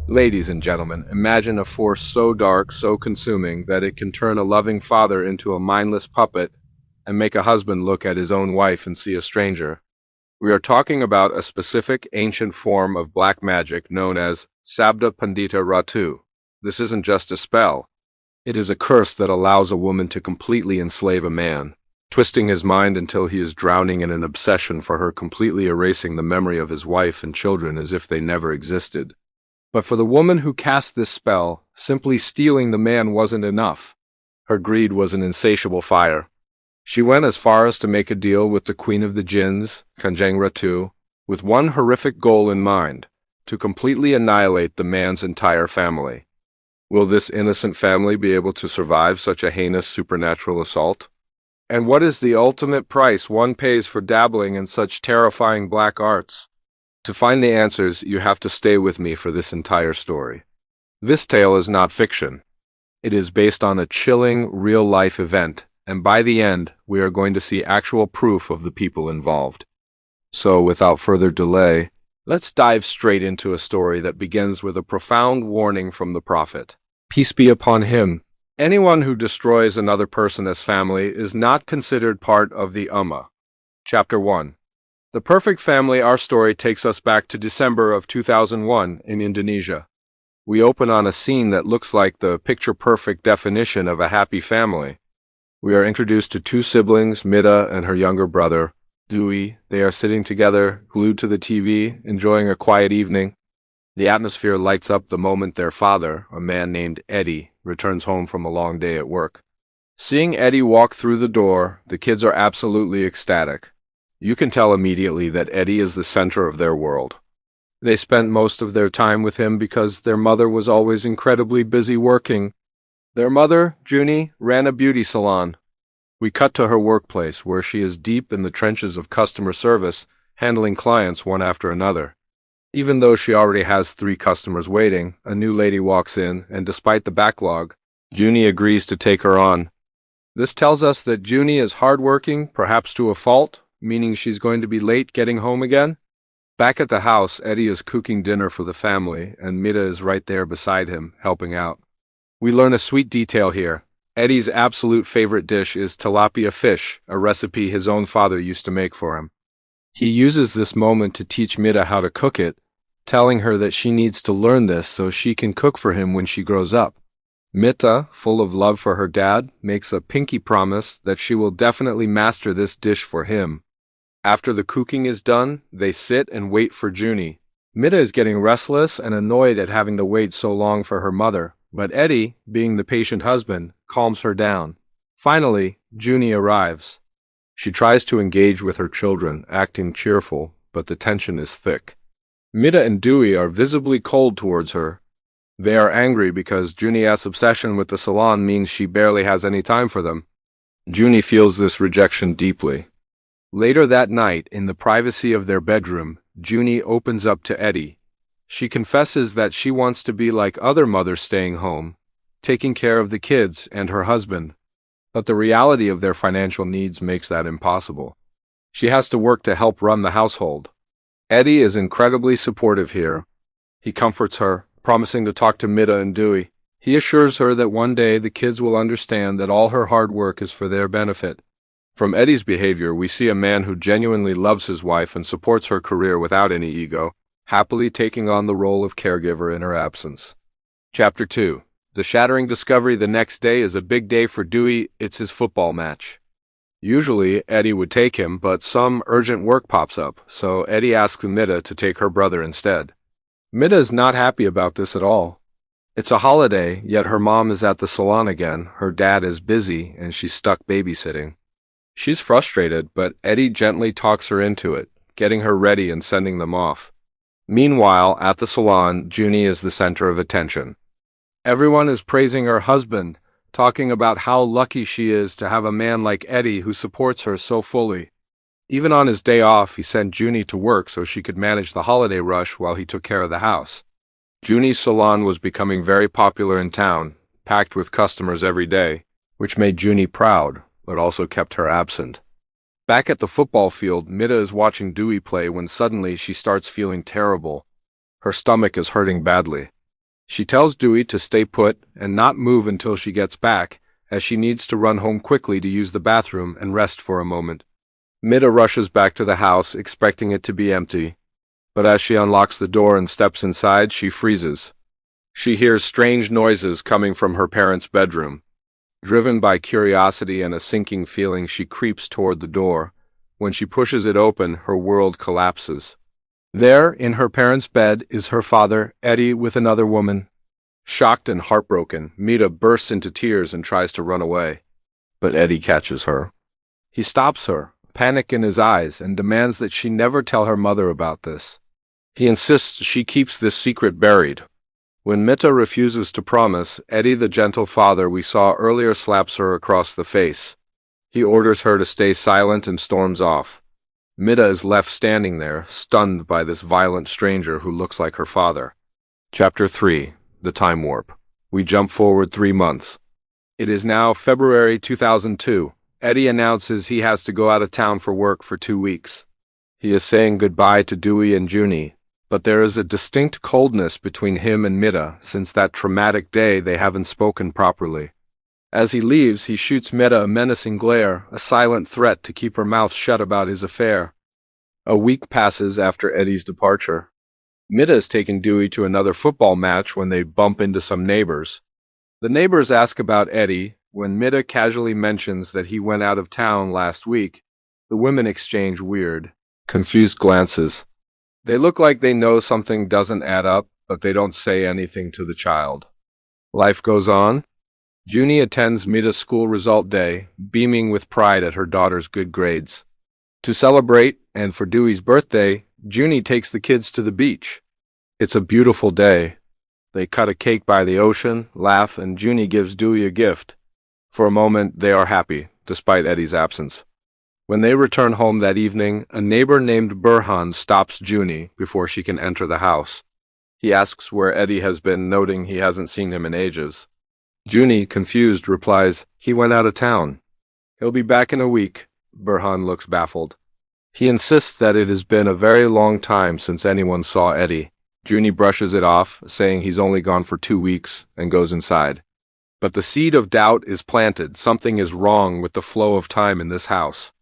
Ladies and gentlemen, imagine a force so dark, so consuming, that it can turn a loving father into a mindless puppet and make a husband look at his own wife and see a stranger. We are talking about a specific ancient form of black magic known as Sabda Pandita Ratu. This isn't just a spell. It is a curse that allows a woman to completely enslave a man, twisting his mind until he is drowning in an obsession for her, completely erasing the memory of his wife and children as if they never existed. But for the woman who cast this spell, simply stealing the man wasn't enough. Her greed was an insatiable fire. She went as far as to make a deal with the queen of the Djinns, Kanjeng Ratu, with one horrific goal in mind: to completely annihilate the man's entire family. Will this innocent family be able to survive such a heinous supernatural assault? And what is the ultimate price one pays for dabbling in such terrifying black arts? To find the answers, you have to stay with me for this entire story. This tale is not fiction. It is based on a chilling, real-life event, and by the end, we are going to see actual proof of the people involved. So, without further delay, let's dive straight into a story that begins with a profound warning from the Prophet. Peace be upon him. Anyone who destroys another person as family is not considered part of the Ummah. Chapter 1. The Perfect Family. Our story takes us back to December of 2001 in Indonesia. We open on a scene that looks like the picture-perfect definition of a happy family. We are introduced to two siblings, Mita and her younger brother, Dewey. They are sitting together, glued to the TV, enjoying a quiet evening. The atmosphere lights up the moment their father, a man named Eddie, returns home from a long day at work. Seeing Eddie walk through the door, the kids are absolutely ecstatic. You can tell immediately that Eddie is the center of their world. They spent most of their time with him because their mother was always incredibly busy working. Their mother, Juni, ran a beauty salon. We cut to her workplace, where she is deep in the trenches of customer service, handling clients one after another. Even though she already has 3 customers waiting, a new lady walks in, and despite the backlog, Juni agrees to take her on. This tells us that Juni is hardworking, perhaps to a fault, meaning she's going to be late getting home again. Back at the house, Eddie is cooking dinner for the family, and Mita is right there beside him, helping out. We learn a sweet detail here. Eddie's absolute favorite dish is tilapia fish, a recipe his own father used to make for him. He uses this moment to teach Mita how to cook it, telling her that she needs to learn this so she can cook for him when she grows up. Mita, full of love for her dad, makes a pinky promise that she will definitely master this dish for him. After the cooking is done, they sit and wait for Juni. Mita is getting restless and annoyed at having to wait so long for her mother, but Eddie, being the patient husband, calms her down. Finally, Juni arrives. She tries to engage with her children, acting cheerful, but the tension is thick. Mita and Dewey are visibly cold towards her. They are angry because Juni's obsession with the salon means she barely has any time for them. Juni feels this rejection deeply. Later that night, in the privacy of their bedroom, Juni opens up to Eddie. She confesses that she wants to be like other mothers staying home, taking care of the kids and her husband. But the reality of their financial needs makes that impossible. She has to work to help run the household. Eddie is incredibly supportive here. He comforts her, promising to talk to Mita and Dewey. He assures her that one day the kids will understand that all her hard work is for their benefit. From Eddie's behavior, we see a man who genuinely loves his wife and supports her career without any ego, happily taking on the role of caregiver in her absence. Chapter 2. The shattering discovery. The next day is a big day for Dewey. It's his football match. Usually, Eddie would take him, but some urgent work pops up, so Eddie asks Mita to take her brother instead. Mita is not happy about this at all. It's a holiday, yet her mom is at the salon again, her dad is busy, and she's stuck babysitting. She's frustrated, but Eddie gently talks her into it, getting her ready and sending them off. Meanwhile, at the salon, Juni is the center of attention. Everyone is praising her husband, talking about how lucky she is to have a man like Eddie who supports her so fully. Even on his day off, he sent Juni to work so she could manage the holiday rush while he took care of the house. Juni's salon was becoming very popular in town, packed with customers every day, which made Juni proud, but also kept her absent. Back at the football field, Mita is watching Dewey play when suddenly she starts feeling terrible. Her stomach is hurting badly. She tells Dewey to stay put and not move until she gets back, as she needs to run home quickly to use the bathroom and rest for a moment. Mita rushes back to the house, expecting it to be empty, but as she unlocks the door and steps inside, she freezes. She hears strange noises coming from her parents' bedroom. Driven by curiosity and a sinking feeling, she creeps toward the door. When she pushes it open, her world collapses. There, in her parents' bed, is her father, Eddie, with another woman. Shocked and heartbroken, Mita bursts into tears and tries to run away. But Eddie catches her. He stops her, panic in his eyes, and demands that she never tell her mother about this. He insists she keeps this secret buried. When Mita refuses to promise, Eddie, the gentle father we saw earlier, slaps her across the face. He orders her to stay silent and storms off. Mita is left standing there, stunned by this violent stranger who looks like her father. Chapter 3. The Time Warp. We jump forward 3 months. It is now February 2002. Eddie announces he has to go out of town for work for 2 weeks. He is saying goodbye to Dewey and Juni, but there is a distinct coldness between him and Mita since that traumatic day they haven't spoken properly. As he leaves, he shoots Mita a menacing glare, a silent threat to keep her mouth shut about his affair. A week passes after Eddie's departure. Mita is taking Dewey to another football match when they bump into some neighbors. The neighbors ask about Eddie. When Mita casually mentions that he went out of town last week, the women exchange weird, confused glances. They look like they know something doesn't add up, but they don't say anything to the child. Life goes on. Juni attends Mita's school result day, beaming with pride at her daughter's good grades. To celebrate, and for Dewey's birthday, Juni takes the kids to the beach. It's a beautiful day. They cut a cake by the ocean, laugh, and Juni gives Dewey a gift. For a moment, they are happy, despite Eddie's absence. When they return home that evening, a neighbor named Burhan stops Juni before she can enter the house. He asks where Eddie has been, noting he hasn't seen him in ages. Juni, confused, replies, "He went out of town." "He'll be back in a week." Burhan looks baffled. He insists that it has been a very long time since anyone saw Eddie. Juni brushes it off, saying he's only gone for 2 weeks, and goes inside. But the seed of doubt is planted. Something is wrong with the flow of time in this house.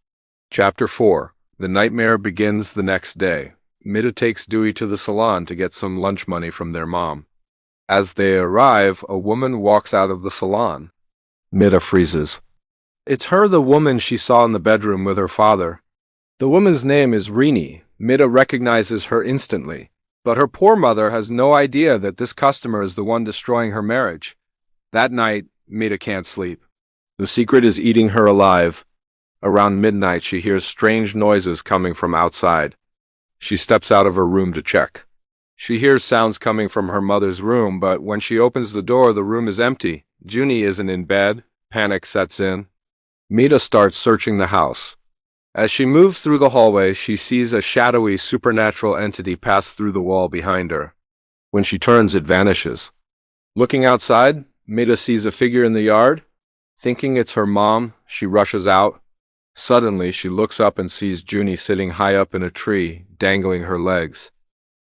Chapter 4. The nightmare begins the next day. Mita takes Dewey to the salon to get some lunch money from their mom. As they arrive, a woman walks out of the salon. Mita freezes. It's her, the woman she saw in the bedroom with her father. The woman's name is Rini. Mita recognizes her instantly, but her poor mother has no idea that this customer is the one destroying her marriage. That night, Mita can't sleep. The secret is eating her alive. Around midnight, she hears strange noises coming from outside. She steps out of her room to check. She hears sounds coming from her mother's room, but when she opens the door, the room is empty. Juni isn't in bed. Panic sets in. Mita starts searching the house. As she moves through the hallway, she sees a shadowy supernatural entity pass through the wall behind her. When she turns, it vanishes. Looking outside, Mita sees a figure in the yard. Thinking it's her mom, she rushes out. Suddenly, she looks up and sees Juni sitting high up in a tree, dangling her legs.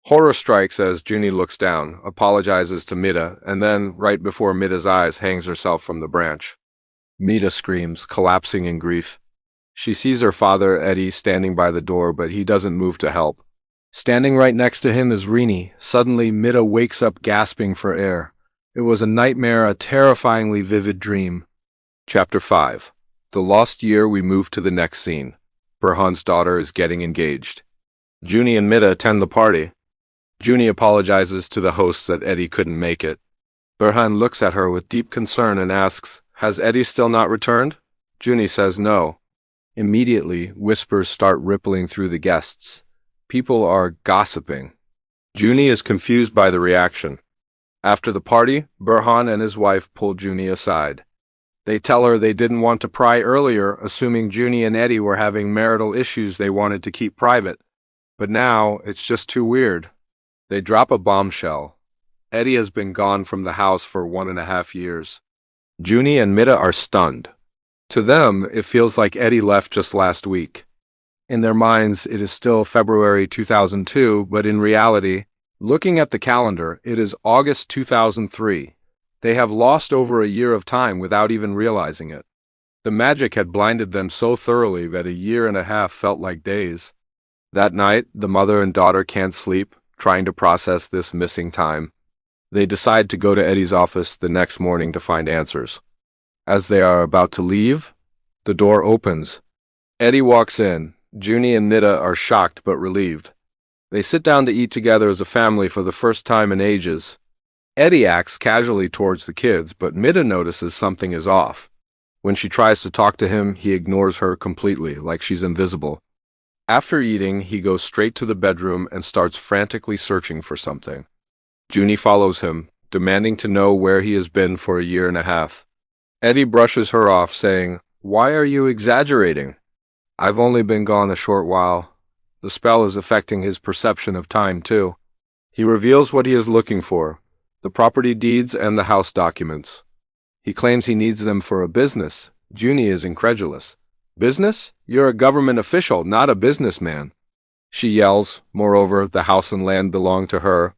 Horror strikes as Juni looks down, apologizes to Mita, and then, right before Mita's eyes, hangs herself from the branch. Mita screams, collapsing in grief. She sees her father, Eddie, standing by the door, but he doesn't move to help. Standing right next to him is Rini. Suddenly, Mita wakes up gasping for air. It was a nightmare, a terrifyingly vivid dream. Chapter 5. The lost year. We move to the next scene. Burhan's daughter is getting engaged. Juni and Mita attend the party. Juni apologizes to the host that Eddie couldn't make it. Burhan looks at her with deep concern and asks, "Has Eddie still not returned?" Juni says no. Immediately, whispers start rippling through the guests. People are gossiping. Juni is confused by the reaction. After the party, Burhan and his wife pull Juni aside. They tell her they didn't want to pry earlier, assuming Juni and Eddie were having marital issues they wanted to keep private. But now, it's just too weird. They drop a bombshell. Eddie has been gone from the house for 1.5 years. Juni and Mita are stunned. To them, it feels like Eddie left just last week. In their minds, it is still February 2002, but in reality, Looking at the calendar, it is August 2003. They have lost over a year of time without even realizing it. The magic had blinded them so thoroughly that a year and a half felt like days. That night, the mother and daughter can't sleep, trying to process this missing time. They decide to go to Eddie's office the next morning to find answers. As they are about to leave, the door opens. Eddie walks in. Juni and Mita are shocked but relieved. They sit down to eat together as a family for the first time in ages. Eddie acts casually towards the kids, but Mita notices something is off. When she tries to talk to him, he ignores her completely, like she's invisible. After eating, he goes straight to the bedroom and starts frantically searching for something. Juni follows him, demanding to know where he has been for a year and a half. Eddie brushes her off, saying, "Why are you exaggerating? I've only been gone a short while. The spell is affecting his perception of time, too." He reveals what he is looking for, the property deeds and the house documents. He claims he needs them for a business. Juni is incredulous. "Business? You're a government official, not a businessman." She yells. Moreover, the house and land belong to her.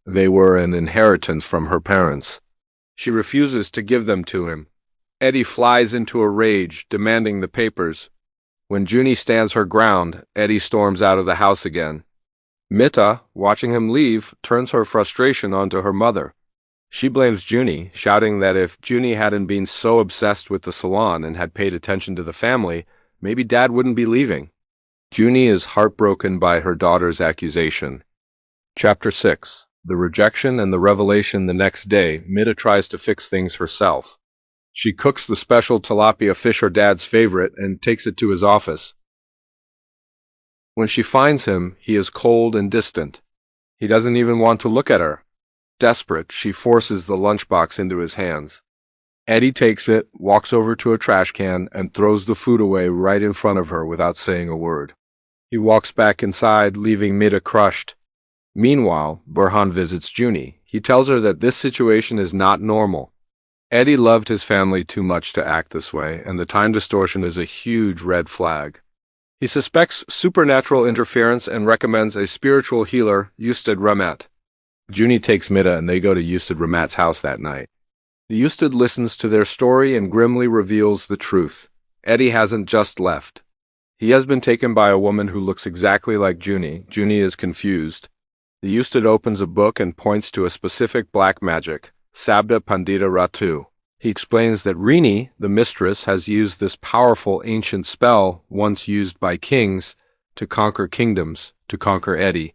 They were an inheritance from her parents. She refuses to give them to him. Eddie flies into a rage, demanding the papers. When Juni stands her ground, Eddie storms out of the house again. Mita, watching him leave, turns her frustration onto her mother. She blames Juni, shouting that if Juni hadn't been so obsessed with the salon and had paid attention to the family, maybe Dad wouldn't be leaving. Juni is heartbroken by her daughter's accusation. Chapter 6. The rejection and the revelation. The next day, Mita tries to fix things herself. She cooks the special tilapia fish, her dad's favorite, and takes it to his office. When she finds him, he is cold and distant. He doesn't even want to look at her. Desperate, she forces the lunchbox into his hands. Eddie takes it, walks over to a trash can, and throws the food away right in front of her without saying a word. He walks back inside, leaving Mita crushed. Meanwhile, Burhan visits Juni. He tells her that this situation is not normal. Eddie loved his family too much to act this way, and the time distortion is a huge red flag. He suspects supernatural interference and recommends a spiritual healer, Ustad Ramat. Juni takes Mita and they go to Ustad Ramat's house that night. The Ustad listens to their story and grimly reveals the truth. Eddie hasn't just left. He has been taken by a woman who looks exactly like Juni. Juni is confused. The Ustad opens a book and points to a specific black magic, Sabda Pandita Ratu. He explains that Rini, the mistress, has used this powerful ancient spell, once used by kings, to conquer kingdoms, to conquer Eddie.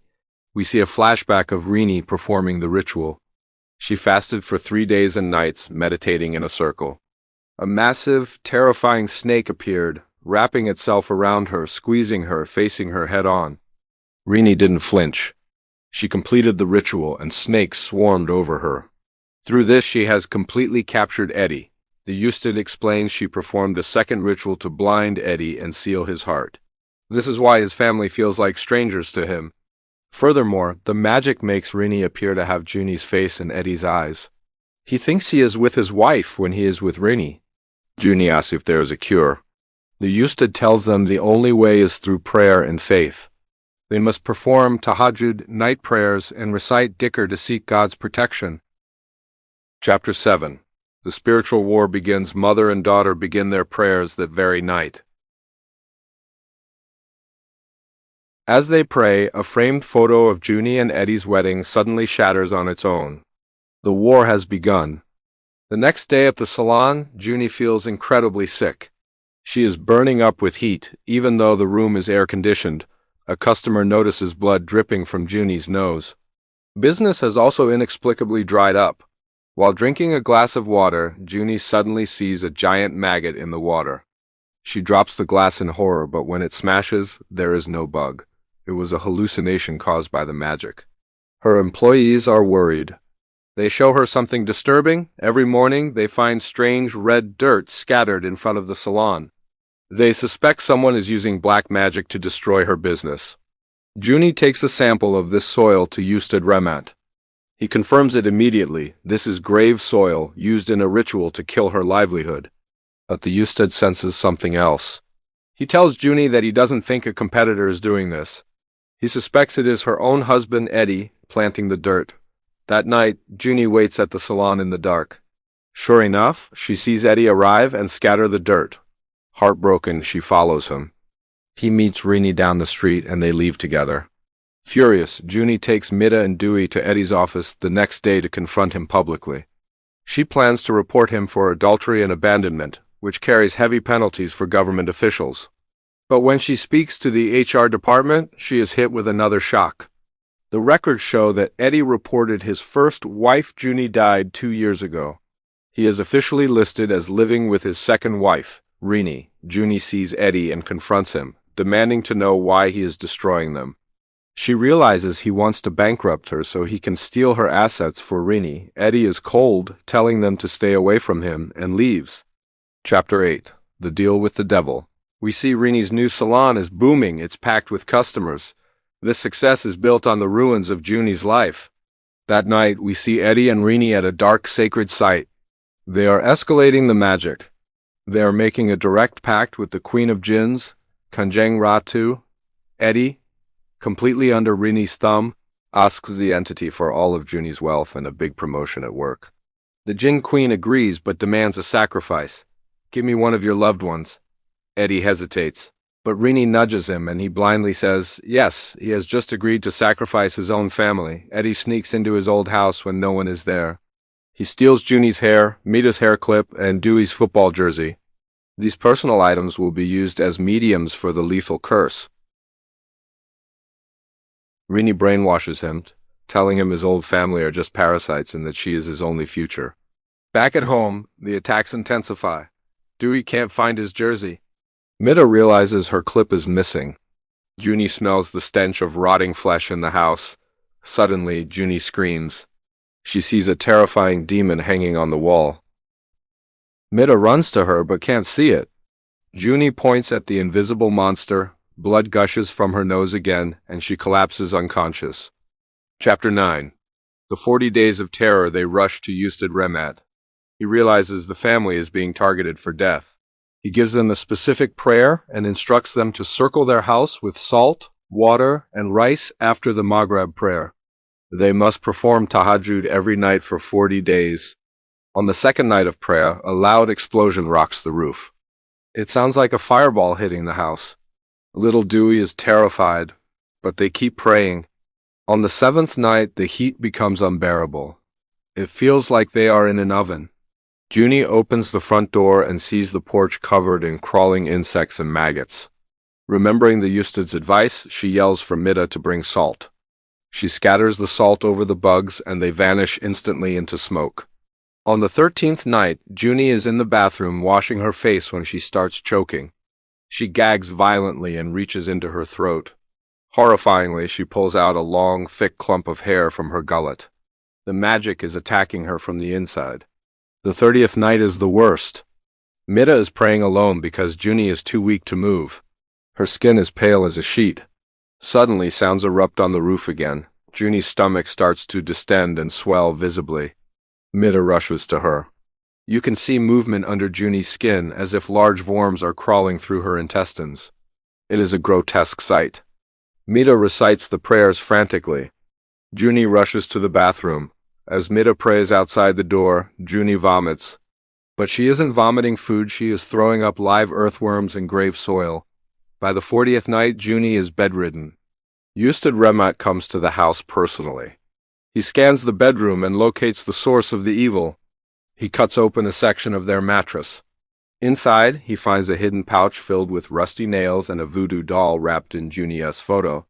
We see a flashback of Rini performing the ritual. She fasted for 3 days and nights, meditating in a circle. A massive, terrifying snake appeared, wrapping itself around her, squeezing her, facing her head-on. Rini didn't flinch. She completed the ritual, and snakes swarmed over her. Through this, she has completely captured Eddie. The Ustad explains she performed a second ritual to blind Eddie and seal his heart. This is why his family feels like strangers to him. Furthermore, the magic makes Rini appear to have Juni's face in Eddie's eyes. He thinks he is with his wife when he is with Rini. Juni asks if there is a cure. The Ustad tells them the only way is through prayer and faith. They must perform tahajjud, night prayers, and recite dhikr to seek God's protection. Chapter 7. The spiritual war begins. Mother and daughter begin their prayers that very night. As they pray, a framed photo of Juni and Eddie's wedding suddenly shatters on its own. The war has begun. The next day at the salon, Juni feels incredibly sick. She is burning up with heat, even though the room is air-conditioned. A customer notices blood dripping from Juni's nose. Business has also inexplicably dried up. While drinking a glass of water, Juni suddenly sees a giant maggot in the water. She drops the glass in horror, but when it smashes, there is no bug. It was a hallucination caused by the magic. Her employees are worried. They show her something disturbing. Every morning, they find strange red dirt scattered in front of the salon. They suspect someone is using black magic to destroy her business. Juni takes a sample of this soil to Ustad Ramat. He confirms it immediately. This is grave soil used in a ritual to kill her livelihood. But the Ustad senses something else. He tells Juni that he doesn't think a competitor is doing this. He suspects it is her own husband, Eddie, planting the dirt. That night, Juni waits at the salon in the dark. Sure enough, she sees Eddie arrive and scatter the dirt. Heartbroken, she follows him. He meets Rini down the street and they leave together. Furious, Juni takes Mita and Dewey to Eddie's office the next day to confront him publicly. She plans to report him for adultery and abandonment, which carries heavy penalties for government officials. But when she speaks to the HR department, she is hit with another shock. The records show that Eddie reported his first wife Juni died 2 years ago. He is officially listed as living with his second wife, Rini. Juni sees Eddie and confronts him, demanding to know why he is destroying them. She realizes he wants to bankrupt her so he can steal her assets for Rini. Eddie is cold, telling them to stay away from him, and leaves. Chapter 8. The Deal with the Devil. We see Rini's new salon is booming, it's packed with customers. This success is built on the ruins of Juni's life. That night, we see Eddie and Rini at a dark sacred site. They are escalating the magic. They are making a direct pact with the Queen of Djinns, Djinn Ratu. Eddie, completely under Rini's thumb, asks the entity for all of Juni's wealth and a big promotion at work. The Djinn Queen agrees but demands a sacrifice. Give me one of your loved ones. Eddie hesitates, but Rini nudges him and he blindly says, yes, he has just agreed to sacrifice his own family. Eddie sneaks into his old house when no one is there. He steals Juni's hair, Mita's hair clip, and Dewey's football jersey. These personal items will be used as mediums for the lethal curse. Rini brainwashes him, telling him his old family are just parasites and that she is his only future. Back at home, the attacks intensify. Dewey can't find his jersey. Mita realizes her clip is missing. Juni smells the stench of rotting flesh in the house. Suddenly, Juni screams. She sees a terrifying demon hanging on the wall. Mita runs to her but can't see it. Juni points at the invisible monster, blood gushes from her nose again, and she collapses unconscious. Chapter 9. The 40 days of terror. They rush to Ustad Remat. He realizes the family is being targeted for death. He gives them a specific prayer and instructs them to circle their house with salt, water, and rice after the Maghrib prayer. They must perform tahajjud every night for 40 days. On the second night of prayer, a loud explosion rocks the roof. It sounds like a fireball hitting the house. Little Dewey is terrified, but they keep praying. On the 7th night, the heat becomes unbearable. It feels like they are in an oven. Juni opens the front door and sees the porch covered in crawling insects and maggots. Remembering the Ustad's advice, she yells for Mita to bring salt. She scatters the salt over the bugs and they vanish instantly into smoke. On the 13th night, Juni is in the bathroom washing her face when she starts choking. She gags violently and reaches into her throat. Horrifyingly, she pulls out a long, thick clump of hair from her gullet. The magic is attacking her from the inside. The 30th night is the worst. Mita is praying alone because Juni is too weak to move. Her skin is pale as a sheet. Suddenly, sounds erupt on the roof again. Juni's stomach starts to distend and swell visibly. Mita rushes to her. You can see movement under Juni's skin as if large worms are crawling through her intestines. It is a grotesque sight. Mita recites the prayers frantically. Juni rushes to the bathroom. As Mita prays outside the door, Juni vomits. But she isn't vomiting food, she is throwing up live earthworms and grave soil. By the 40th night, Juni is bedridden. Ustad Remat comes to the house personally. He scans the bedroom and locates the source of the evil. He cuts open a section of their mattress. Inside, he finds a hidden pouch filled with rusty nails and a voodoo doll wrapped in Juni's photo.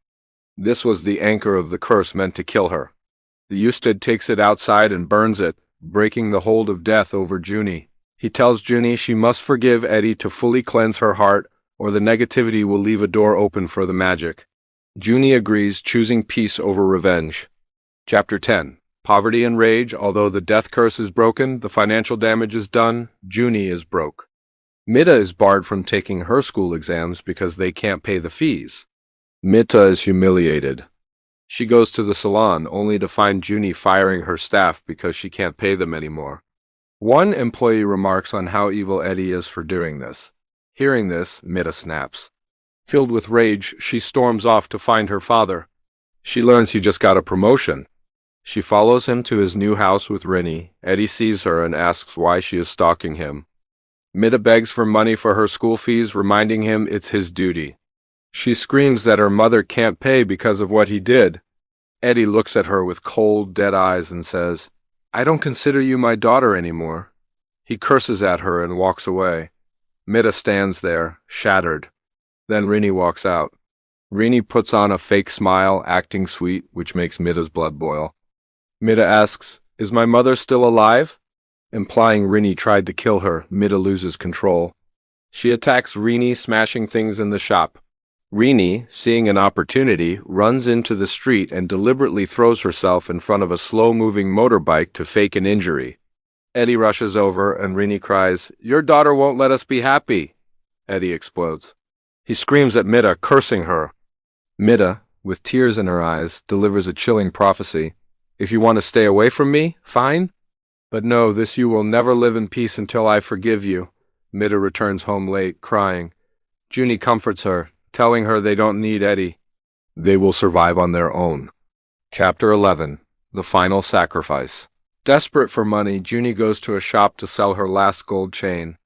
This was the anchor of the curse meant to kill her. The Ustad takes it outside and burns it, breaking the hold of death over Juni. He tells Juni she must forgive Eddie to fully cleanse her heart, or the negativity will leave a door open for the magic. Juni agrees, choosing peace over revenge. Chapter 10. Poverty and rage. Although the death curse is broken, the financial damage is done, Juni is broke. Mita is barred from taking her school exams because they can't pay the fees. Mita is humiliated. She goes to the salon, only to find Juni firing her staff because she can't pay them anymore. One employee remarks on how evil Eddie is for doing this. Hearing this, Mita snaps. Filled with rage, she storms off to find her father. She learns he just got a promotion. She follows him to his new house with Rini. Eddie sees her and asks why she is stalking him. Mita begs for money for her school fees, reminding him it's his duty. She screams that her mother can't pay because of what he did. Eddie looks at her with cold, dead eyes and says, "I don't consider you my daughter anymore." He curses at her and walks away. Mita stands there, shattered. Then Rini walks out. Rini puts on a fake smile, acting sweet, which makes Mita's blood boil. Mita asks, "Is my mother still alive?" Implying Rini tried to kill her, Mita loses control. She attacks Rini, smashing things in the shop. Rini, seeing an opportunity, runs into the street and deliberately throws herself in front of a slow-moving motorbike to fake an injury. Eddie rushes over and Rini cries, "Your daughter won't let us be happy." Eddie explodes. He screams at Mita, cursing her. Mita, with tears in her eyes, delivers a chilling prophecy. "If you want to stay away from me, fine. But no, this you will never live in peace until I forgive you." Mita returns home late, crying. Juni comforts her, telling her they don't need Eddie. They will survive on their own. Chapter 11. The Final Sacrifice. Desperate for money, Juni goes to a shop to sell her last gold chain.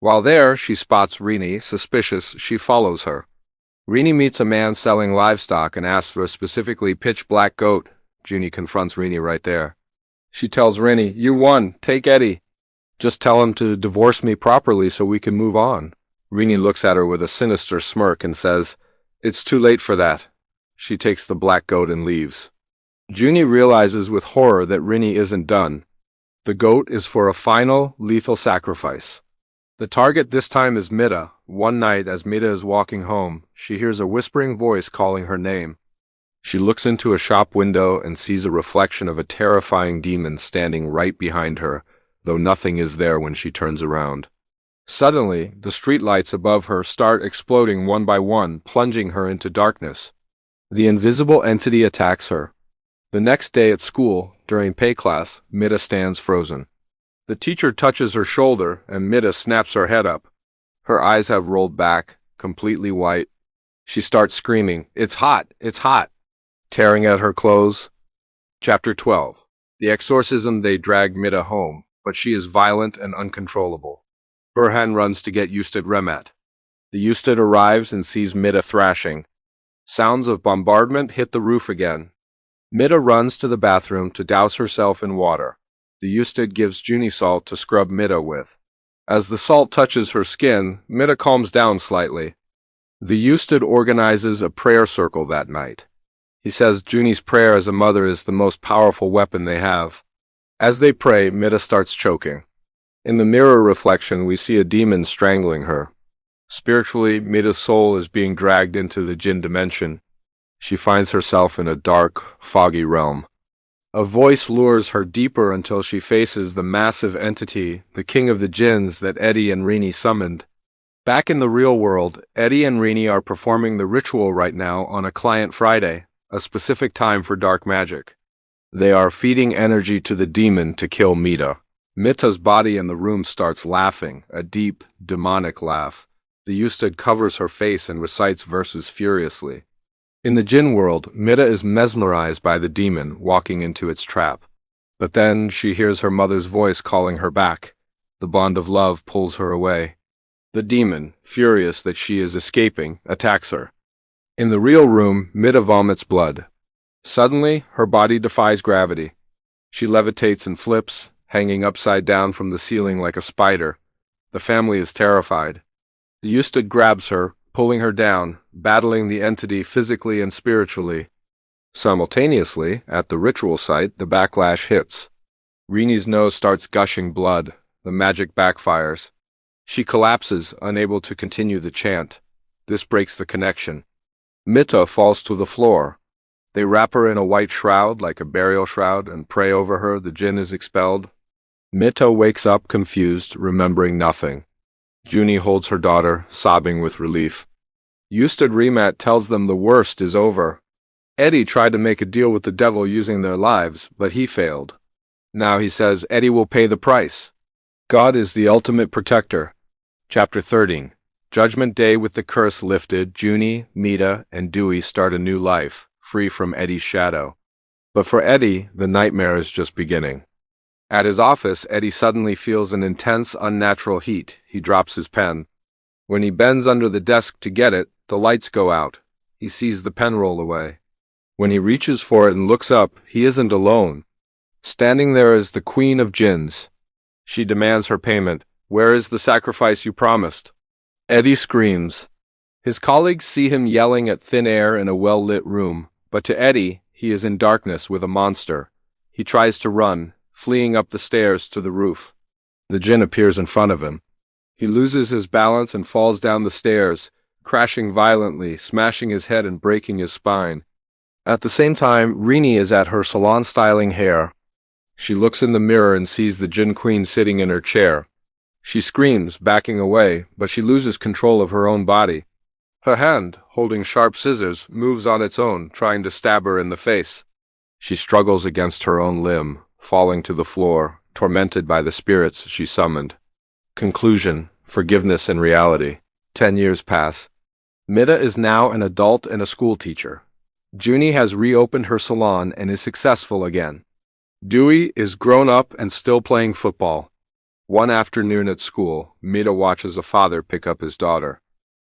While there, she spots Rini. Suspicious, she follows her. Rini meets a man selling livestock and asks for a specifically pitch-black goat. Juni confronts Rini right there. She tells Rini, "You won. Take Eddie. Just tell him to divorce me properly so we can move on." Rini looks at her with a sinister smirk and says, "It's too late for that." She takes the black goat and leaves. Juni realizes with horror that Rini isn't done. The goat is for a final, lethal sacrifice. The target this time is Mita. One night, as Mita is walking home, she hears a whispering voice calling her name. She looks into a shop window and sees a reflection of a terrifying demon standing right behind her, though nothing is there when she turns around. Suddenly, the streetlights above her start exploding one by one, plunging her into darkness. The invisible entity attacks her. The next day at school, during pay class, Mita stands frozen. The teacher touches her shoulder, and Mita snaps her head up. Her eyes have rolled back, completely white. She starts screaming, "It's hot! It's hot!" tearing at her clothes. Chapter 12. The exorcism. They drag Mita home, but she is violent and uncontrollable. Burhan runs to get Ustad Remat. The Ustad arrives and sees Mita thrashing. Sounds of bombardment hit the roof again. Mita runs to the bathroom to douse herself in water. The Ustad gives Juni salt to scrub Mita with. As the salt touches her skin, Mita calms down slightly. The Ustad organizes a prayer circle that night. He says Juni's prayer as a mother is the most powerful weapon they have. As they pray, Mita starts choking. In the mirror reflection, we see a demon strangling her. Spiritually, Mita's soul is being dragged into the Djinn dimension. She finds herself in a dark, foggy realm. A voice lures her deeper until she faces the massive entity, the king of the Djinns that Eddie and Rini summoned. Back in the real world, Eddie and Rini are performing the ritual right now on a client Friday, a specific time for dark magic. They are feeding energy to the demon to kill Mita. Mita's body in the room starts laughing, a deep, demonic laugh. The Ustad covers her face and recites verses furiously. In the Djinn world, Mita is mesmerized by the demon walking into its trap. But then she hears her mother's voice calling her back. The bond of love pulls her away. The demon, furious that she is escaping, attacks her. In the real room, Mita vomits blood. Suddenly, her body defies gravity. She levitates and flips, hanging upside down from the ceiling like a spider. The family is terrified. The Ustad grabs her, pulling her down, battling the entity physically and spiritually. Simultaneously, at the ritual site, the backlash hits. Rini's nose starts gushing blood. The magic backfires. She collapses, unable to continue the chant. This breaks the connection. Mita falls to the floor. They wrap her in a white shroud, like a burial shroud, and pray over her. The Djinn is expelled. Mita wakes up confused, remembering nothing. Juni holds her daughter, sobbing with relief. Ustad Remat tells them the worst is over. Eddie tried to make a deal with the devil using their lives, but he failed. Now he says Eddie will pay the price. God is the ultimate protector. Chapter 13. Judgment Day. With the curse lifted, Juni, Mita, and Dewey start a new life, free from Eddie's shadow. But for Eddie, the nightmare is just beginning. At his office, Eddie suddenly feels an intense, unnatural heat. He drops his pen. When he bends under the desk to get it, the lights go out. He sees the pen roll away. When he reaches for it and looks up, he isn't alone. Standing there is the Queen of Djinns. She demands her payment. "Where is the sacrifice you promised?" Eddie screams. His colleagues see him yelling at thin air in a well-lit room, but to Eddie, he is in darkness with a monster. He tries to run, fleeing up the stairs to the roof. The Djinn appears in front of him. He loses his balance and falls down the stairs, crashing violently, smashing his head and breaking his spine. At the same time, Rini is at her salon styling hair. She looks in the mirror and sees the Djinn Queen sitting in her chair. She screams, backing away, but she loses control of her own body. Her hand, holding sharp scissors, moves on its own, trying to stab her in the face. She struggles against her own limb, falling to the floor, tormented by the spirits she summoned. Conclusion: forgiveness and reality. 10 years pass. Mita is now an adult and a school teacher. Juni has reopened her salon and is successful again. Dewey is grown up and still playing football. One afternoon at school, Mita watches a father pick up his daughter.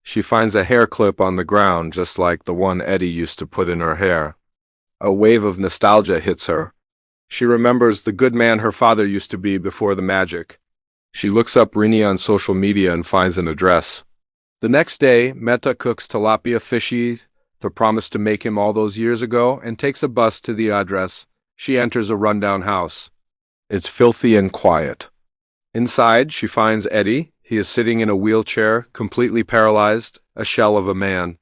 She finds a hair clip on the ground just like the one Eddie used to put in her hair. A wave of nostalgia hits her. She remembers the good man her father used to be before the magic. She looks up Rini on social media and finds an address. The next day, Meta cooks tilapia fishy, the promise to make him all those years ago, and takes a bus to the address. She enters a rundown house. It's filthy and quiet. Inside, she finds Eddie. He is sitting in a wheelchair, completely paralyzed, a shell of a man.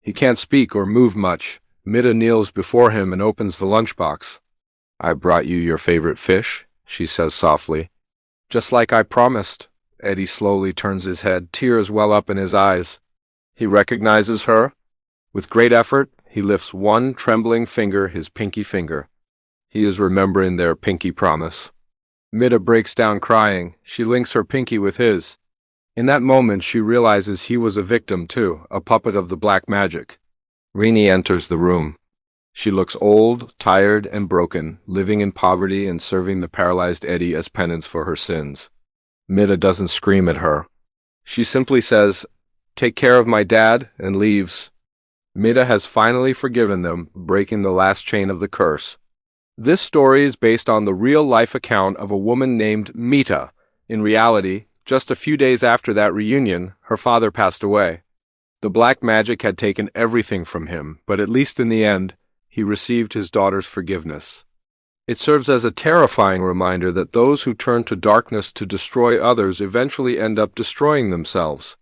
He can't speak or move much. Mita kneels before him and opens the lunchbox. "I brought you your favorite fish," she says softly. "Just like I promised." Eddie slowly turns his head, tears well up in his eyes. He recognizes her. With great effort, he lifts one trembling finger, his pinky finger. He is remembering their pinky promise. Mita breaks down crying. She links her pinky with his. In that moment, she realizes he was a victim too, a puppet of the black magic. Rini enters the room. She looks old, tired, and broken, living in poverty and serving the paralyzed Eddie as penance for her sins. Mita doesn't scream at her. She simply says, "Take care of my dad," and leaves. Mita has finally forgiven them, breaking the last chain of the curse. This story is based on the real-life account of a woman named Mita. In reality, just a few days after that reunion, her father passed away. The black magic had taken everything from him, but at least in the end, he received his daughter's forgiveness. It serves as a terrifying reminder that those who turn to darkness to destroy others eventually end up destroying themselves.